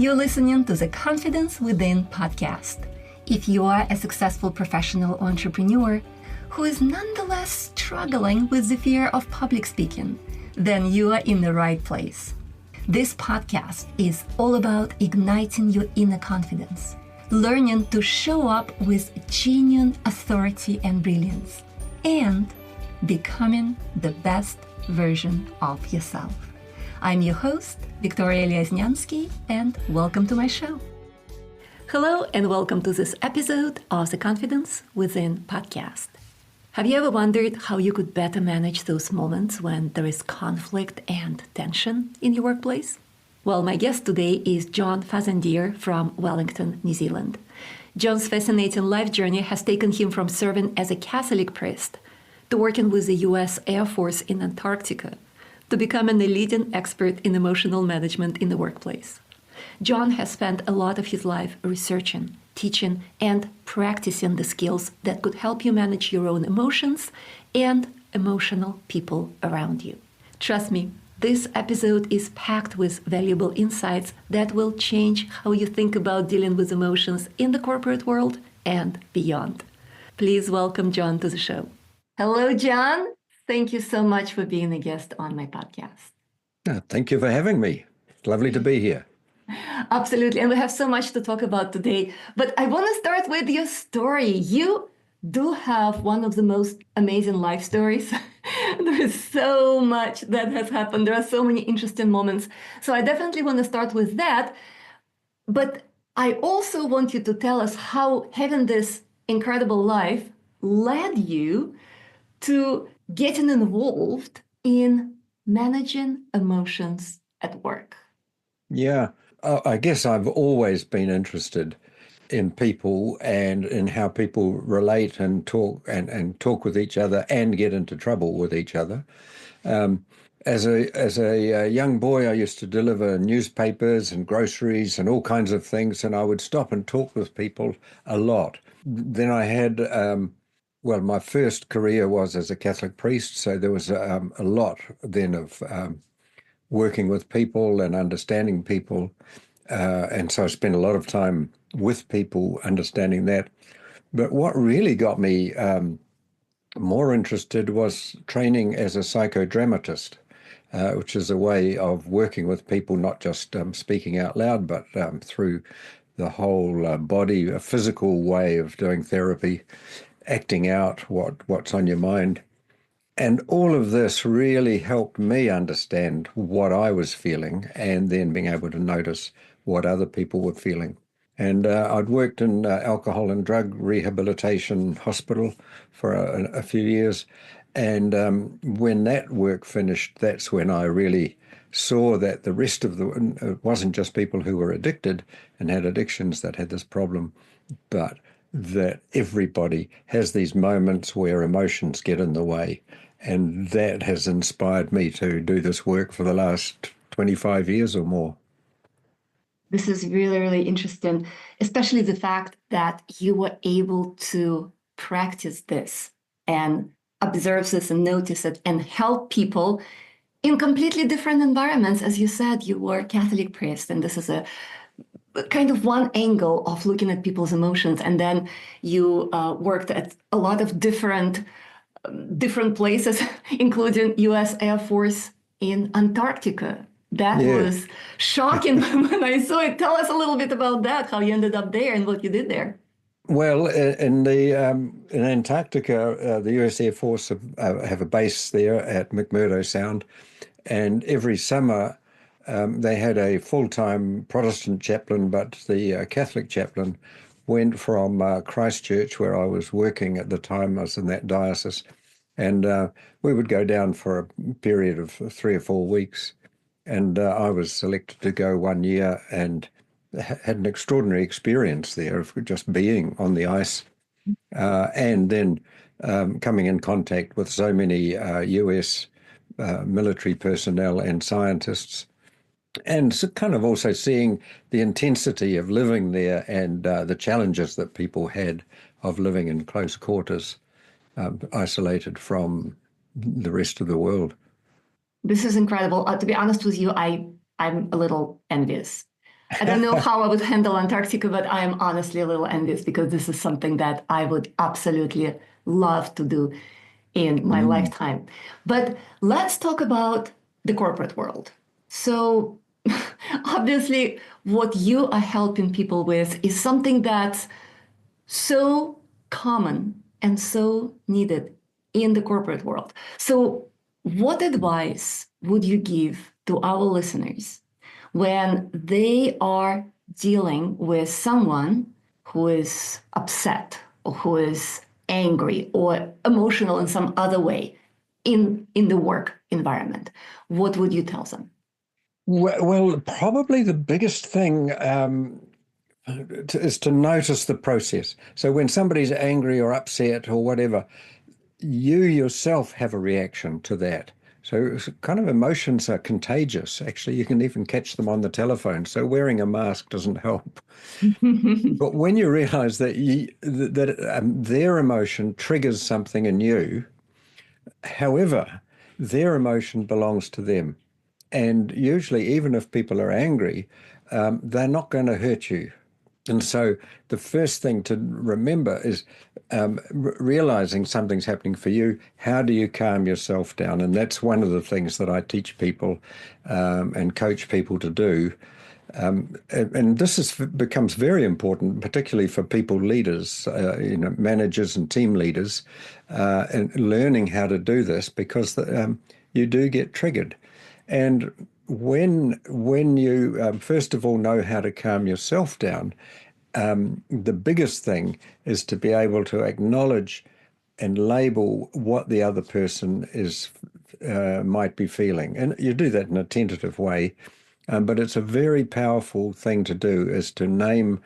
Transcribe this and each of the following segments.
You're listening to the Confidence Within podcast. If you are a successful professional entrepreneur who is nonetheless struggling with the fear of public speaking, then you are in the right place. This podcast is all about igniting your inner confidence, learning to show up with genuine authority and brilliance, and becoming the best version of yourself. I'm your host, Victoria Lesnyansky, and welcome to my show. Hello, and welcome to this episode of the Confidence Within podcast. Have you ever wondered how you could better manage those moments when there is conflict and tension in your workplace? Well, my guest today is John Faisandier from Wellington, New Zealand. John's fascinating life journey has taken him from serving as a Catholic priest to working with the U.S. Air Force in Antarctica to becoming a leading expert in emotional management in the workplace. John has spent a lot of his life researching, teaching, and practicing the skills that could help you manage your own emotions and emotional people around you. Trust me, this episode is packed with valuable insights that will change how you think about dealing with emotions in the corporate world and beyond. Please welcome John to the show. Hello, John. Thank you so much for being a guest on my podcast. Thank you for having me. Lovely to be here. Absolutely. And we have so much to talk about today. But I want to start with your story. You do have one of the most amazing life stories. There is so much that has happened. There are so many interesting moments. So I definitely want to start with that. But I also want you to tell us how having this incredible life led you to getting involved in managing emotions at work. Yeah, I guess I've always been interested in people and in how people relate and talk with each other and get into trouble with each other. As a young boy, I used to deliver newspapers and groceries and all kinds of things, and I would stop and talk with people a lot. Then I had, my first career was as a Catholic priest, so there was a lot then of working with people and understanding people. And so I spent a lot of time with people understanding that. But what really got me more interested was training as a psychodramatist, which is a way of working with people, not just speaking out loud, but through the whole body, a physical way of doing therapy, acting out what's on your mind. And all of this really helped me understand what I was feeling and then being able to notice what other people were feeling. And I'd worked in alcohol and drug rehabilitation hospital for a few years. And when that work finished, that's when I really saw that the rest of it wasn't just people who were addicted and had addictions that had this problem, but that everybody has these moments where emotions get in the way. And that has inspired me to do this work for the last 25 years or more. This is really, really interesting, especially the fact that you were able to practice this and observe this and notice it and help people in completely different environments. As you said, you were a Catholic priest, and this is a kind of one angle of looking at people's emotions. And then you worked at a lot of different places, including U.S. Air Force in Antarctica. That was shocking when I saw it. Tell us a little bit about that, how you ended up there and what you did there. Well, in Antarctica, the U.S. Air Force have a base there at McMurdo Sound, and every summer they had a full-time Protestant chaplain, but the Catholic chaplain went from Christchurch, where I was working at the time. I was in that diocese, and we would go down for a period of 3 or 4 weeks. And I was selected to go 1 year and had an extraordinary experience there of just being on the ice and then coming in contact with so many US military personnel and scientists, and so kind of also seeing the intensity of living there and the challenges that people had of living in close quarters, isolated from the rest of the world. This is incredible. To be honest with you, I'm a little envious. I don't know how I would handle Antarctica, but I am honestly a little envious because this is something that I would absolutely love to do in my Mm. lifetime. But let's talk about the corporate world. So, obviously, what you are helping people with is something that's so common and so needed in the corporate world. So, what advice would you give to our listeners when they are dealing with someone who is upset or who is angry or emotional in some other way in the work environment? What would you tell them? Well, probably the biggest thing is to notice the process. So when somebody's angry or upset or whatever, you yourself have a reaction to that. So kind of emotions are contagious. Actually, you can even catch them on the telephone. So wearing a mask doesn't help. But when you realize that their emotion triggers something in you, however, their emotion belongs to them. And usually, even if people are angry, they're not going to hurt you. And so the first thing to remember is realizing something's happening for you. How do you calm yourself down? And that's one of the things that I teach people and coach people to do. And this becomes very important, particularly for people leaders, managers and team leaders, and learning how to do this because you do get triggered. And when you first of all know how to calm yourself down, the biggest thing is to be able to acknowledge and label what the other person is might be feeling. And you do that in a tentative way, but it's a very powerful thing to do is to name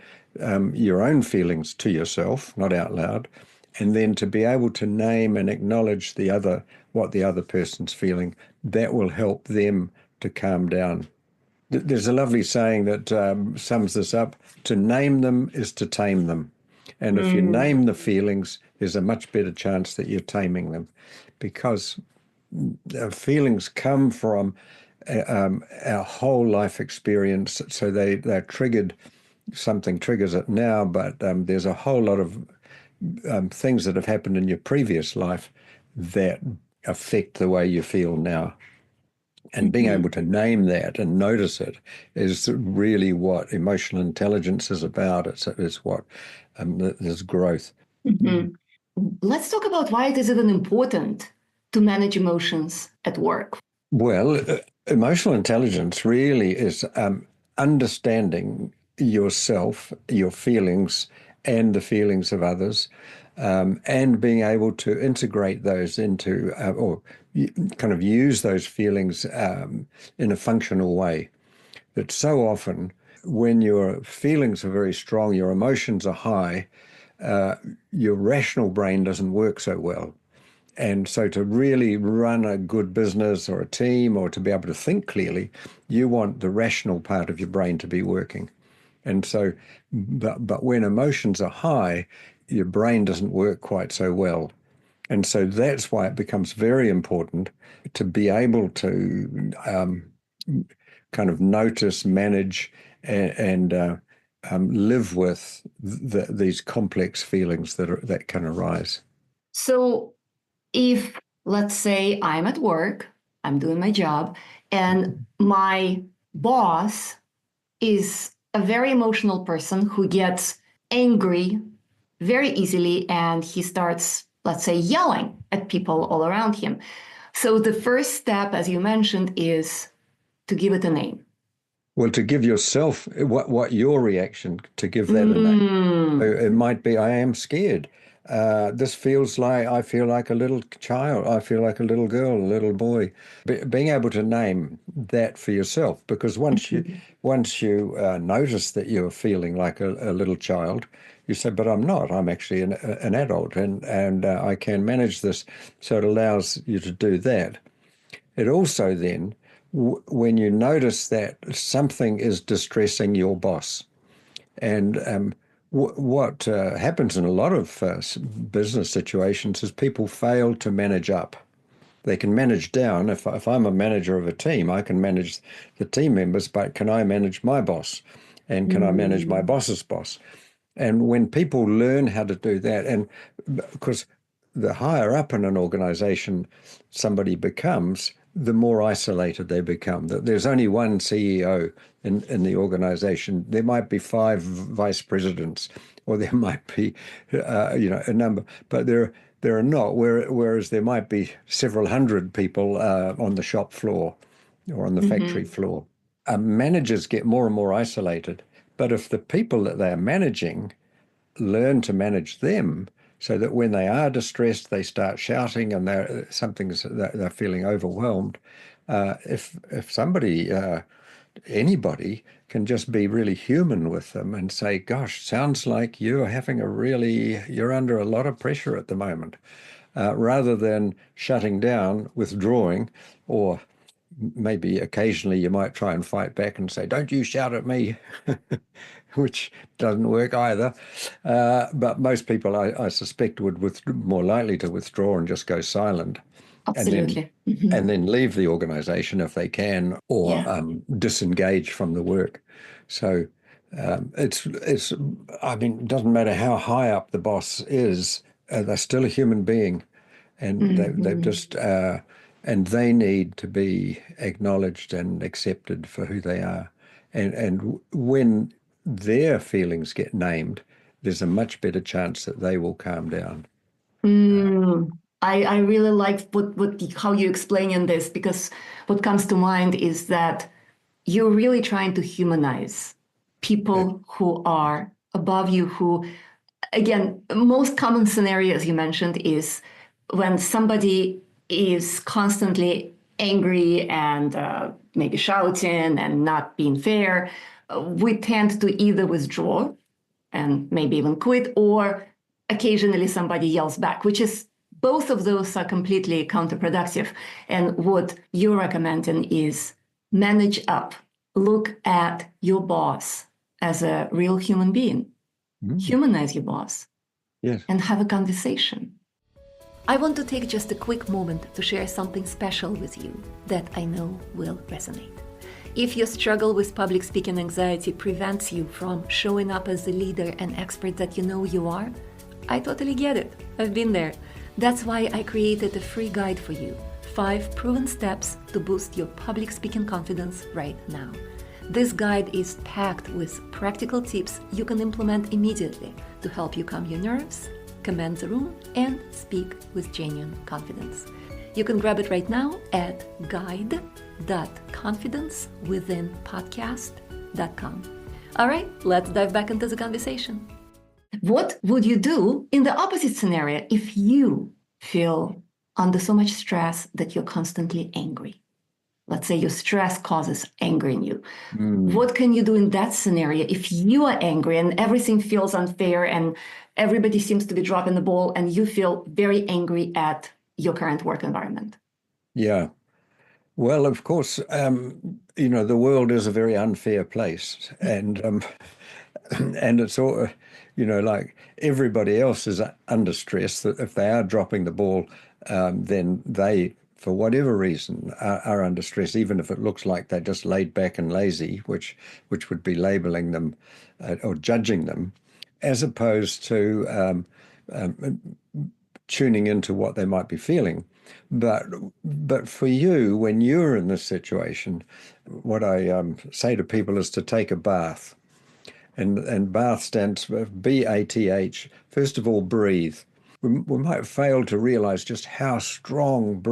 your own feelings to yourself, not out loud, and then to be able to name and acknowledge what the other person's feeling. That will help them to calm down. There's a lovely saying that sums this up. To name them is to tame them. And if you name the feelings, there's a much better chance that you're taming them because feelings come from our whole life experience. So they're triggered, something triggers it now, but there's a whole lot of things that have happened in your previous life that affect the way you feel now. And being able to name that and notice it is really what emotional intelligence is about. It's what there's growth. Mhm. Let's talk about why it is even important to manage emotions at work. Well, emotional intelligence really is understanding yourself, your feelings, and the feelings of others, and being able to integrate those into kind of use those feelings in a functional way. That so often, when your feelings are very strong, your emotions are high, your rational brain doesn't work so well. And so to really run a good business or a team or to be able to think clearly, you want the rational part of your brain to be working. And so, but when emotions are high, your brain doesn't work quite so well. And so that's why it becomes very important to be able to kind of notice, manage, and live with these complex feelings that can arise. So, if let's say I'm at work, I'm doing my job, and my boss is a very emotional person who gets angry very easily and he starts, let's say, yelling at people all around him. So, the first step, as you mentioned, is to give it a name. Well, to give yourself what your reaction to give that a name. So Mm. it might be, I am scared. This feels like I feel like a little child. I feel like a little girl, a little boy. Being able to name that for yourself, because once you notice that you're feeling like a little child, you say, "But I'm not. I'm actually an adult, and I can manage this." So it allows you to do that. It also then, when you notice that something is distressing your boss, and what happens in a lot of business situations is people fail to manage up. They can manage down. If I'm a manager of a team, I can manage the team members, but can I manage my boss? and can I manage my boss's boss? And when people learn how to do that, and because the higher up in an organization somebody becomes, the more isolated they become. There's only one CEO in the organization. There might be 5 vice presidents, or there might be, a number, but there are not. Whereas there might be several hundred people on the shop floor or on the factory floor. Managers get more and more isolated. But if the people that they're managing learn to manage them, so that when they are distressed, they start shouting and they're feeling overwhelmed. If somebody, anybody, can just be really human with them and say, "Gosh, sounds like you're under a lot of pressure at the moment," rather than shutting down, withdrawing, or maybe occasionally you might try and fight back and say, "Don't you shout at me," which doesn't work either. But most people, I suspect, would more likely to withdraw and just go silent. Absolutely. And then leave the organization if they can, or disengage from the work. So it doesn't matter how high up the boss is, they're still a human being, and they've just and they need to be acknowledged and accepted for who they are. And when their feelings get named, there's a much better chance that they will calm down. I really like how you explain in this, because what comes to mind is that you're really trying to humanize people who are above you, who, again, most common scenario, as you mentioned, is when somebody is constantly angry and maybe shouting and not being fair. We tend to either withdraw and maybe even quit, or occasionally somebody yells back, which is, both of those are completely counterproductive. And what you're recommending is manage up. Look at your boss as a real human being. Humanize your boss. Yes. And have a conversation. I want to take just a quick moment to share something special with you that I know will resonate. If your struggle with public speaking anxiety prevents you from showing up as the leader and expert that you know you are, I totally get it. I've been there. That's why I created a free guide for you, 5 proven steps to boost your public speaking confidence right now. This guide is packed with practical tips you can implement immediately to help you calm your nerves, command the room, and speak with genuine confidence. You can grab it right now at guide.confidencewithinpodcast.com. All right, let's dive back into the conversation. What would you do in the opposite scenario if you feel under so much stress that you're constantly angry? Let's say your stress causes anger in you. What can you do in that scenario if you are angry and everything feels unfair and everybody seems to be dropping the ball and you feel very angry at your current work environment? Yeah. Well, of course, the world is a very unfair place, and it's all, like everybody else is under stress. That if they are dropping the ball, then they, for whatever reason, are under stress, even if it looks like they're just laid back and lazy, which would be labeling them or judging them, as opposed to tuning into what they might be feeling. But for you, when you're in this situation, what I say to people is to take a bath. And bath stands for BATH. First of all, breathe. We might fail to realize just how strong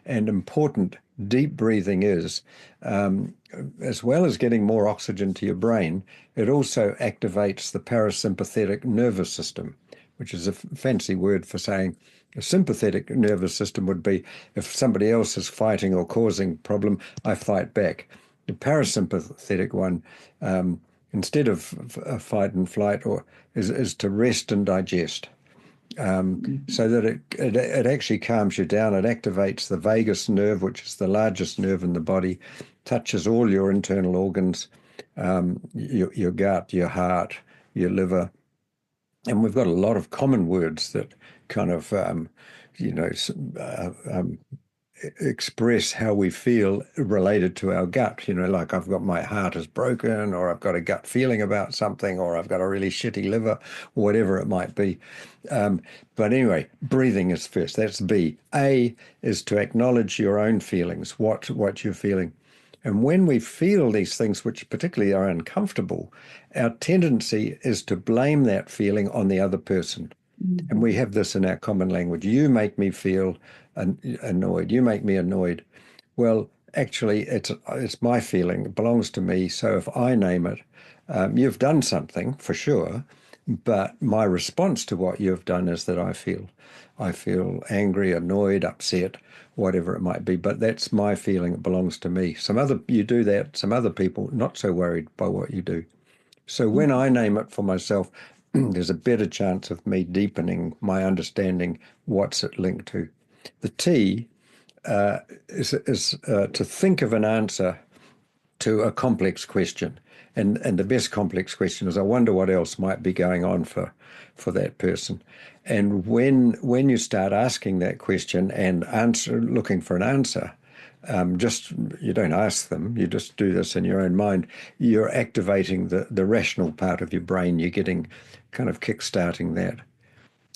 and important deep breathing is. As well as getting more oxygen to your brain, it also activates the parasympathetic nervous system, which is a fancy word for saying a sympathetic nervous system would be if somebody else is fighting or causing problem, I fight back. The parasympathetic one, instead of fight and flight, is to rest and digest, so that it actually calms you down. It activates the vagus nerve, which is the largest nerve in the body, touches all your internal organs, your gut, your heart, your liver. And we've got a lot of common words that kind of, express how we feel related to our gut. Like I've got my heart is broken, or I've got a gut feeling about something, or I've got a really shitty liver, whatever it might be. But anyway, breathing is first. That's B. A is to acknowledge your own feelings, what you're feeling. And when we feel these things, which particularly are uncomfortable, our tendency is to blame that feeling on the other person. Mm-hmm. And we have this in our common language. You make me feel annoyed. You make me annoyed. Well, actually, it's my feeling. It belongs to me. So if I name it, you've done something for sure. But my response to what you've done is that I feel angry, annoyed, upset, whatever it might be. But that's my feeling. It belongs to me. You do that. Some other people not so worried by what you do. So when I name it for myself, there's a better chance of me deepening my understanding what's it linked to. The T is to think of an answer to a complex question. And the best complex question is, I wonder what else might be going on for that person. And when you start asking that question and looking for an answer, you don't ask them, you just do this in your own mind, you're activating the rational part of your brain. You're getting kind of kick-starting that.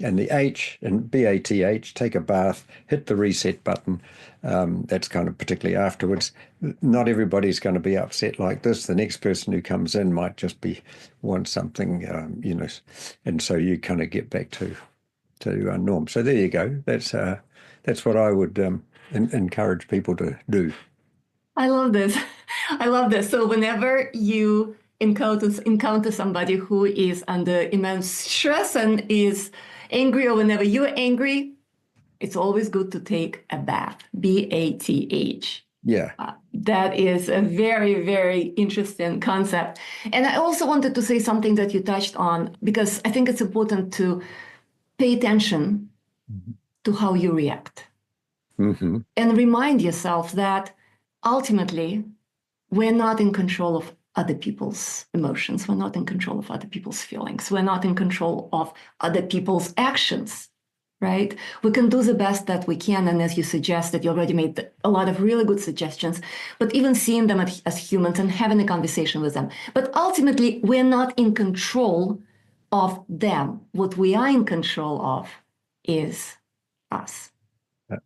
And the H, and BATH, take a bath, hit the reset button. That's kind of particularly afterwards. Not everybody's going to be upset like this. The next person who comes in might just want something, and so you kind of get back to norm. So there you go. That's what I would encourage people to do. I love this. I love this. So whenever you encounter somebody who is under immense stress and is angry, or whenever you're angry, it's always good to take a bath. BATH. Yeah. That is a very, very interesting concept. And I also wanted to say something that you touched on, because I think it's important to pay attention to how you react. Mm-hmm. And remind yourself that ultimately, we're not in control of other people's emotions. We're not in control of other people's feelings. We're not in control of other people's actions, right? We can do the best that we can. And as you suggested, you already made a lot of really good suggestions, but even seeing them as humans and having a conversation with them. But ultimately, we're not in control of them. What we are in control of is us.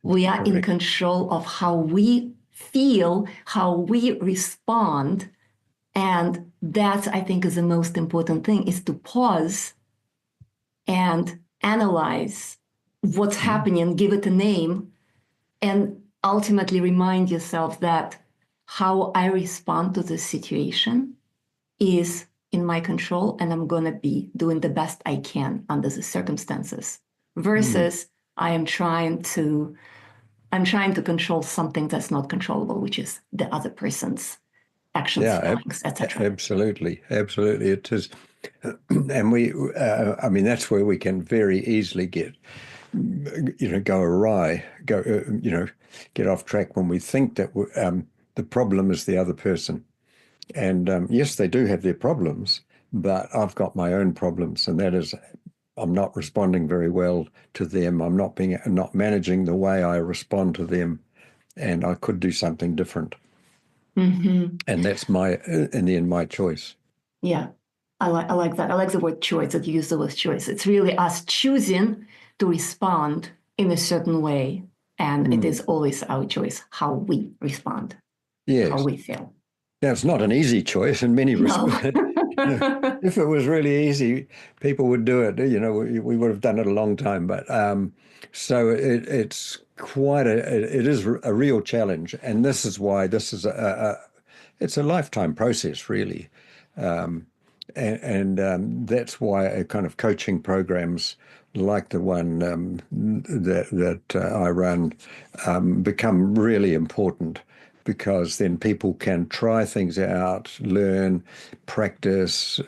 We are in control of how we feel, how we respond. And that, I think, is the most important thing, is to pause and analyze what's happening, give it a name, and ultimately remind yourself that how I respond to this situation is in my control, and I'm going to be doing the best I can under the circumstances, versus I'm trying to control something that's not controllable, which is the other person's actions, feelings, etc. Absolutely. It is. And that's where we can very easily get, go awry, get off track when we think that the problem is the other person. And yes, they do have their problems, but I've got my own problems, and that is, I'm not responding very well to them. I'm not managing the way I respond to them, and I could do something different. Mm-hmm. And that's in the end, my choice. Yeah, I like that. I like the word choice, that you use the word choice. It's really us choosing to respond in a certain way. And it is always our choice how we respond, how we feel. Now, it's not an easy choice in many respects. If it was really easy, people would do it. We would have done it a long time. But so it's it is a real challenge. And this is why this is it's a lifetime process, really. That's why a kind of coaching programs like the one that I run become really important, because then people can try things out, learn, practice,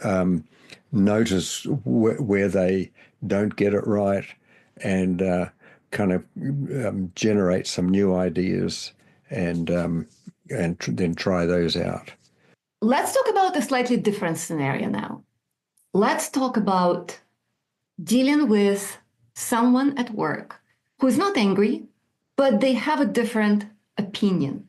notice where they don't get it right, and kind of generate some new ideas, and then try those out. Let's talk about a slightly different scenario now. Let's talk about dealing with someone at work who is not angry, but they have a different opinion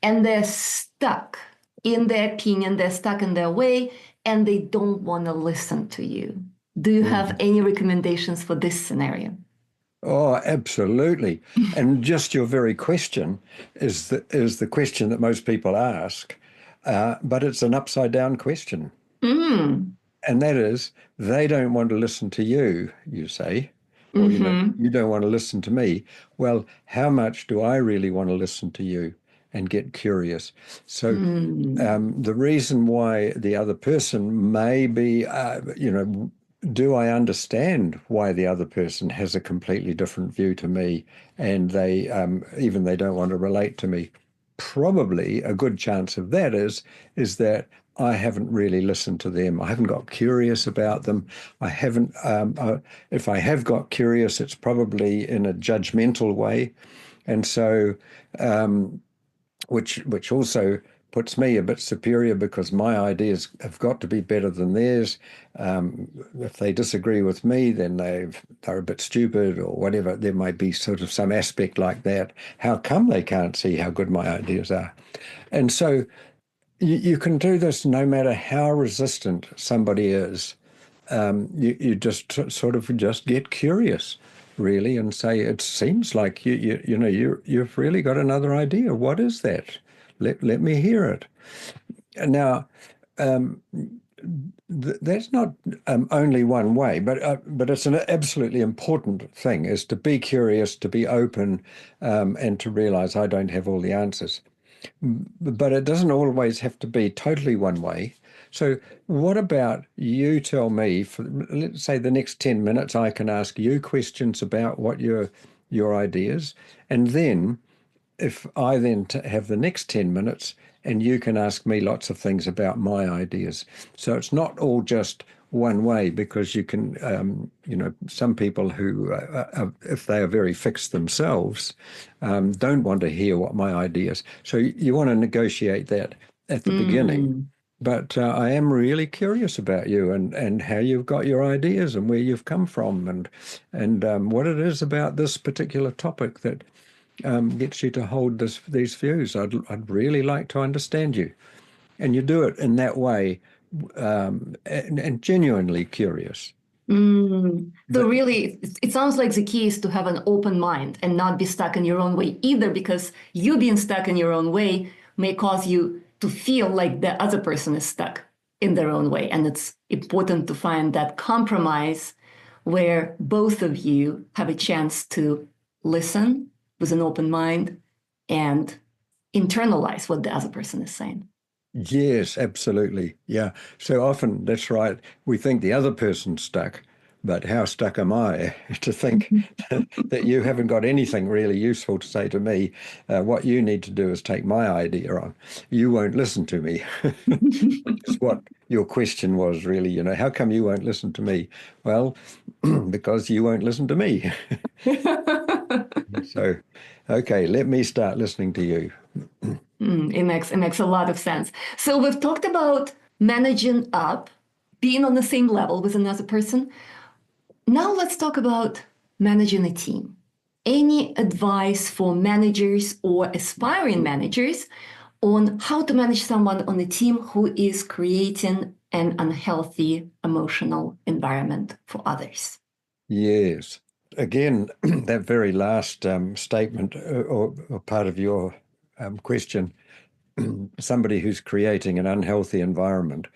and they're stuck in their opinion, they're stuck in their way, and they don't want to listen to you. Do you have any recommendations for this scenario? Oh, absolutely. And just your very question is the question that most people ask, but it's an upside down question. Mm. And that is, they don't want to listen to you, you say, or, Mm-hmm. you don't want to listen to me. Well, how much do I really want to listen to you and get curious? So Mm. the reason why the other person may be, do I understand why the other person has a completely different view to me and they don't want to relate to me? Probably a good chance of that is that I haven't really listened to them. I haven't got curious about them. I haven't. If I have got curious, it's probably in a judgmental way, and so which also puts me a bit superior because my ideas have got to be better than theirs. If they disagree with me, then they're a bit stupid or whatever. There might be sort of some aspect like that. How come they can't see how good my ideas are? And so you can do this no matter how resistant somebody is. You just sort of just get curious, really, and say, it seems like you've really got another idea. What is that? Let me hear it. Now, that's not only one way, but it's an absolutely important thing, is to be curious, to be open, and to realize I don't have all the answers. But it doesn't always have to be totally one way. So what about you tell me, for let's say the next 10 minutes, I can ask you questions about what your ideas, and then if I then have the next 10 minutes and you can ask me lots of things about my ideas. So it's not all just one way, because you can, some people who, if they are very fixed themselves, don't want to hear what my ideas. So you want to negotiate that at the beginning. Mm. But I am really curious about you and how you've got your ideas and where you've come from and what it is about this particular topic that gets you to hold these views. I'd really like to understand you. And you do it in that way, and genuinely curious. Mm. So The- really, it sounds like the key is to have an open mind and not be stuck in your own way either, because you being stuck in your own way may cause you to feel like the other person is stuck in their own way. And it's important to find that compromise where both of you have a chance to listen with an open mind and internalize what the other person is saying. yes, absolutely. Yeah. So often that's right. We think the other person's stuck, but how stuck am I to think that you haven't got anything really useful to say to me? What you need to do is take my idea on. You won't listen to me, which is what your question was really. How come you won't listen to me? Well, because you won't listen to me. So, okay, let me start listening to you. It makes a lot of sense. So we've talked about managing up, being on the same level with another person. Now let's talk about managing a team. Any advice for managers or aspiring managers on how to manage someone on a team who is creating an unhealthy emotional environment for others? Yes. Again, that very last statement or part of your question, somebody who's creating an unhealthy environment.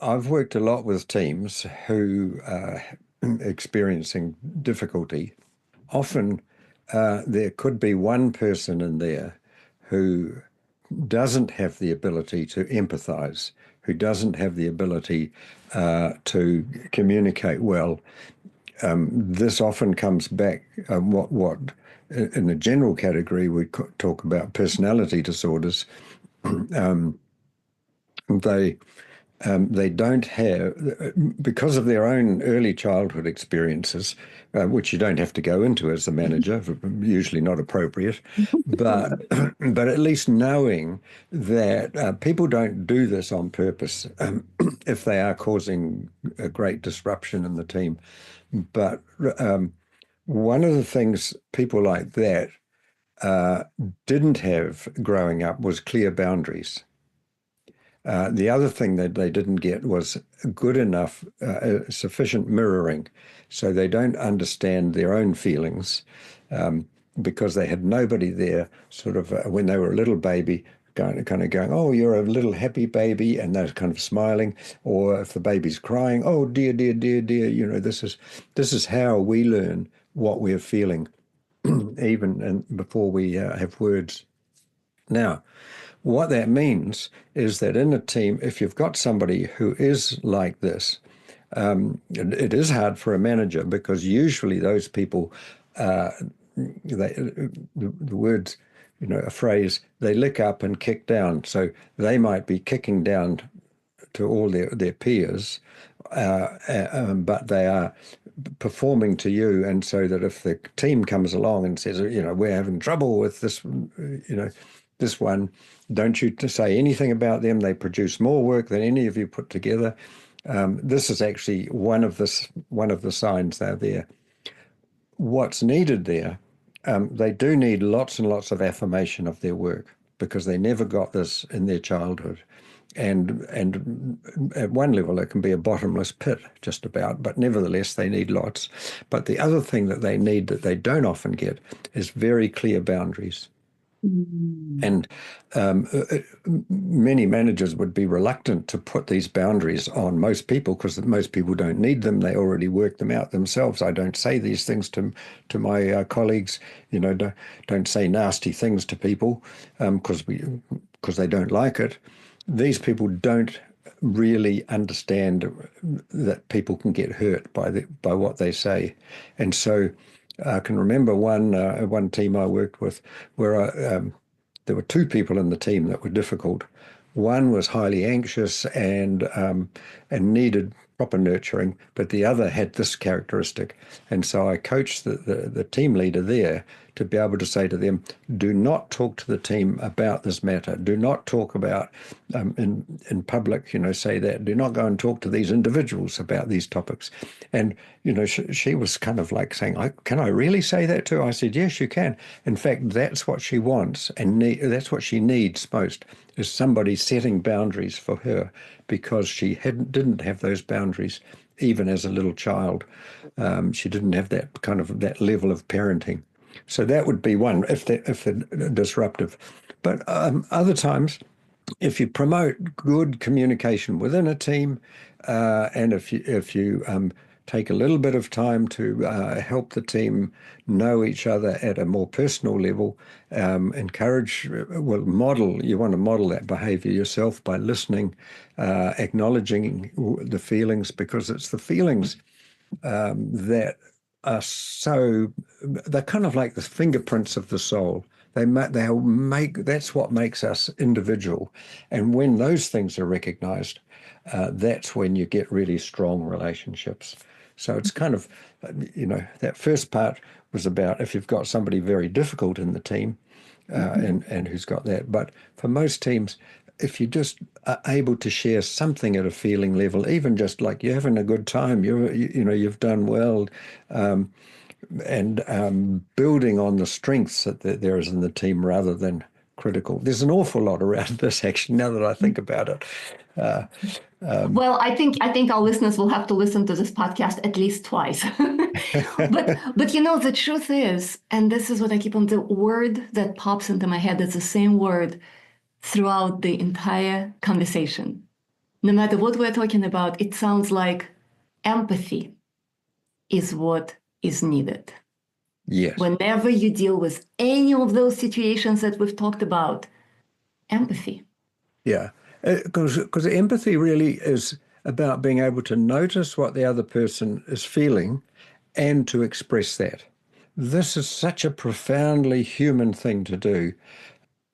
I've worked a lot with teams who are experiencing difficulty. Often there could be one person in there who doesn't have the ability to empathize, who doesn't have the ability to communicate well. This often comes back, what in the general category we talk about personality disorders. They they don't have, because of their own early childhood experiences, which you don't have to go into as a manager, usually not appropriate, but but at least knowing that people don't do this on purpose if they are causing a great disruption in the team. But one of the things people like that uh, didn't have growing up was clear boundaries. The other thing that they didn't get was good enough, sufficient mirroring. So they don't understand their own feelings because they had nobody there, sort of when they were a little baby, kind of going, oh, you're a little happy baby, and they're kind of smiling. Or if the baby's crying, oh, dear, dear, dear, dear, this is how we learn what we're feeling, even before we have words. Now, what that means is that in a team, if you've got somebody who is like this, it is hard for a manager because usually those people, the words, a phrase, they lick up and kick down. So they might be kicking down to all their peers, but they are performing to you. And so that if the team comes along and says, we're having trouble with this, this one, don't you to say anything about them. They produce more work than any of you put together. This is actually one of the signs they're there. What's needed there, they do need lots and lots of affirmation of their work because they never got this in their childhood. And at one level, it can be a bottomless pit, just about, but nevertheless, they need lots. But the other thing that they need that they don't often get is very clear boundaries. And many managers would be reluctant to put these boundaries on most people because most people don't need them. They already work them out themselves. I don't say these things to my colleagues. Don't say nasty things to people because they don't like it. These people don't really understand that people can get hurt by what they say, and so I can remember one team I worked with where there were two people in the team that were difficult. One was highly anxious and needed proper nurturing, but the other had this characteristic. And so I coached the team leader there to be able to say to them, do not talk to the team about this matter. Do not talk about in public, say that. Do not go and talk to these individuals about these topics. And, she was kind of like saying, can I really say that to her? I said, yes, you can. In fact, that's what she wants and that's what she needs most, is somebody setting boundaries for her because she didn't have those boundaries even as a little child. She didn't have that level of parenting. So that would be one, if they're disruptive. But other times, if you promote good communication within a team, and if you take a little bit of time to help the team know each other at a more personal level, model. You want to model that behavior yourself by listening, acknowledging the feelings, because it's the feelings that are they're kind of like the fingerprints of the soul. They'll make, that's what makes us individual. And when those things are recognized, that's when you get really strong relationships. So it's kind of, that first part was about if you've got somebody very difficult in the team and who's got that. But for most teams, if you just are able to share something at a feeling level, even just like you're having a good time, you've done well, and building on the strengths that there is in the team rather than critical. There's an awful lot around this, actually, now that I think about it. Well, I think our listeners will have to listen to this podcast at least twice. But the truth is, and this is what I keep on, the word that pops into my head is the same word throughout the entire conversation. No matter what we're talking about, it sounds like empathy is what is needed. Yes. Whenever you deal with any of those situations that we've talked about, empathy. Yeah, because empathy really is about being able to notice what the other person is feeling and to express that. This is such a profoundly human thing to do.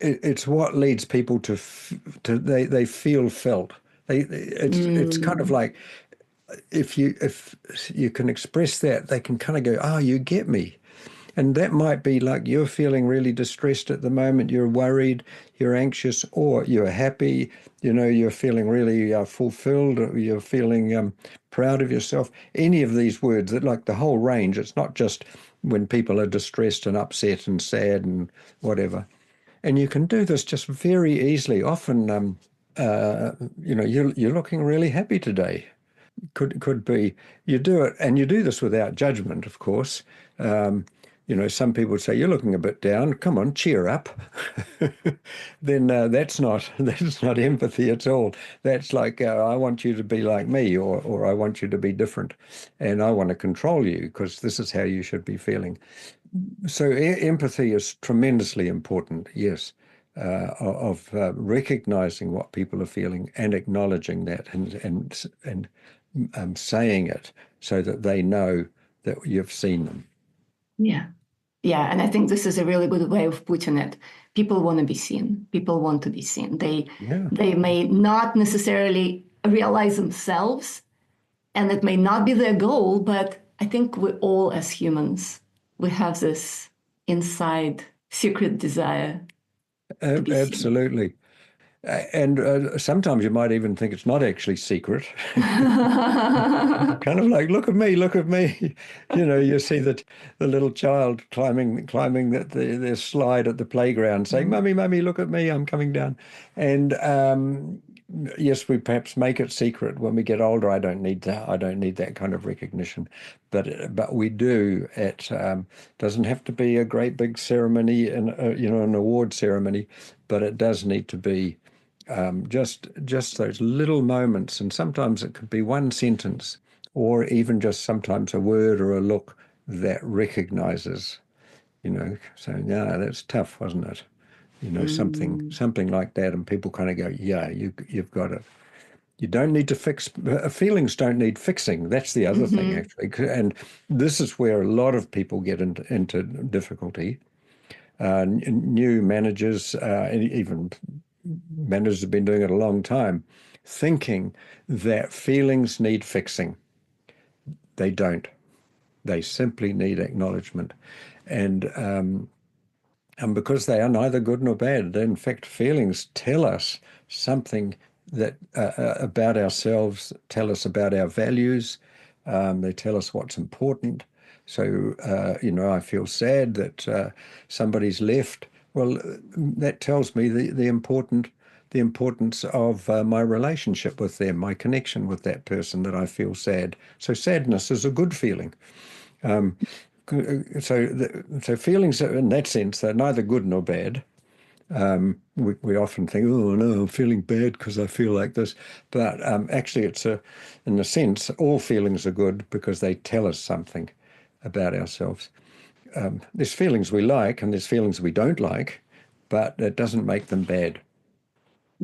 It's what leads people to they feel felt. It's kind of like if you can express that, they can kind of go, oh, you get me. And that might be like you're feeling really distressed at the moment, you're worried, you're anxious, or you're happy, you're feeling really fulfilled, you're feeling proud of yourself. Any of these words, that like the whole range, it's not just when people are distressed and upset and sad and whatever. And you can do this just very easily. Often, you're looking really happy today. Could be you do it, and you do this without judgment, of course. Some people say you're looking a bit down. Come on, cheer up. Then that's not empathy at all. That's like I want you to be like me, or I want you to be different, and I want to control you because this is how you should be feeling. So empathy is tremendously important. Yes. Of recognizing what people are feeling and acknowledging that and saying it so that they know that you've seen them. Yeah. Yeah. And I think this is a really good way of putting it. People want to be seen. People want to be seen. They may not necessarily realize themselves, and it may not be their goal, but I think we all as humans, we have this inside secret desire. Absolutely. And sometimes you might even think it's not actually secret. Kind of like, look at me, look at me. You see the little child climbing the slide at the playground saying, Mummy, Mummy, look at me, I'm coming down. And yes, we perhaps make it secret when we get older. I don't need that kind of recognition. But we do. It doesn't have to be a great big ceremony and an award ceremony, but it does need to be just those little moments. And sometimes it could be one sentence, or even just sometimes a word or a look that recognizes, saying, yeah, that's tough, wasn't it? Something like that. And people kind of go, yeah, you've got it. You don't need to fix, feelings don't need fixing. That's the other thing, actually. And this is where a lot of people get into difficulty. New managers, even managers have been doing it a long time, thinking that feelings need fixing. They don't. They simply need acknowledgement. And because they are neither good nor bad, in fact, feelings tell us something that about ourselves, tell us about our values. They tell us what's important. So, I feel sad that somebody's left. Well, that tells me the importance of my relationship with them, my connection with that person, that I feel sad. So sadness is a good feeling. So feelings in that sense, they're neither good nor bad. We often think, oh no, I'm feeling bad because I feel like this. But actually, in a sense, all feelings are good because they tell us something about ourselves. There's feelings we like and there's feelings we don't like, but it doesn't make them bad.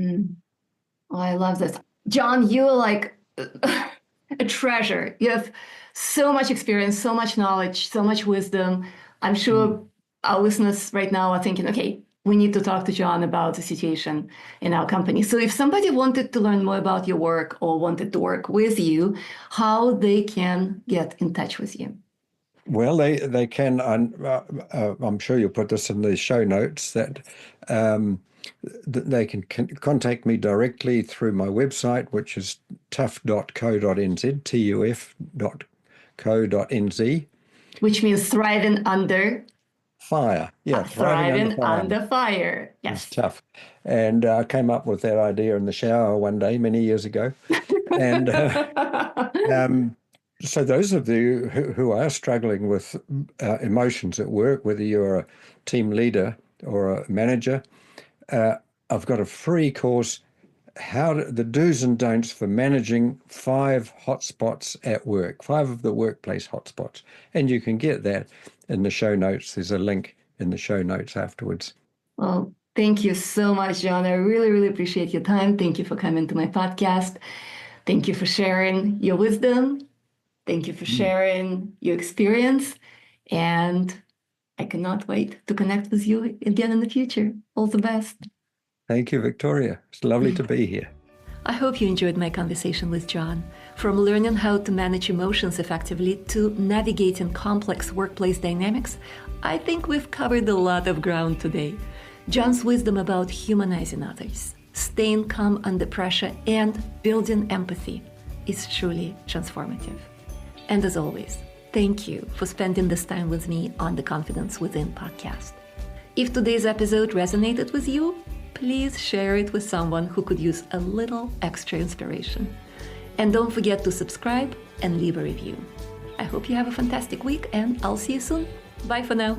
Oh, I love this. John, you're like a treasure. You have so much experience, so much knowledge, so much wisdom. I'm sure our listeners right now are thinking, okay, we need to talk to John about the situation in our company. So if somebody wanted to learn more about your work or wanted to work with you, how they can get in touch with you? Well, they can. I'm sure you'll put this in the show notes that they can contact me directly through my website, which is tuf.co.nz, tuf.co.nz. Which means thriving under fire. Yeah, thriving under fire. Yes. It's tough. And I came up with that idea in the shower one day many years ago. And so those of you who are struggling with emotions at work, whether you're a team leader or a manager, I've got a free course, the do's and don'ts for managing 5 hotspots at work, 5 of the workplace hotspots. And you can get that in the show notes. There's a link in the show notes afterwards. Well, thank you so much, John. I really, really appreciate your time. Thank you for coming to my podcast. Thank you for sharing your wisdom. Thank you for sharing your experience. And I cannot wait to connect with you again in the future. All the best. Thank you, Victoria. It's lovely to be here. I hope you enjoyed my conversation with John. From learning how to manage emotions effectively to navigating complex workplace dynamics, I think we've covered a lot of ground today. John's wisdom about humanizing others, staying calm under pressure, and building empathy is truly transformative. And as always, Thank you for spending this time with me on the Confidence Within podcast. If today's episode resonated with you, please share it with someone who could use a little extra inspiration. And don't forget to subscribe and leave a review. I hope you have a fantastic week, and I'll see you soon. Bye for now.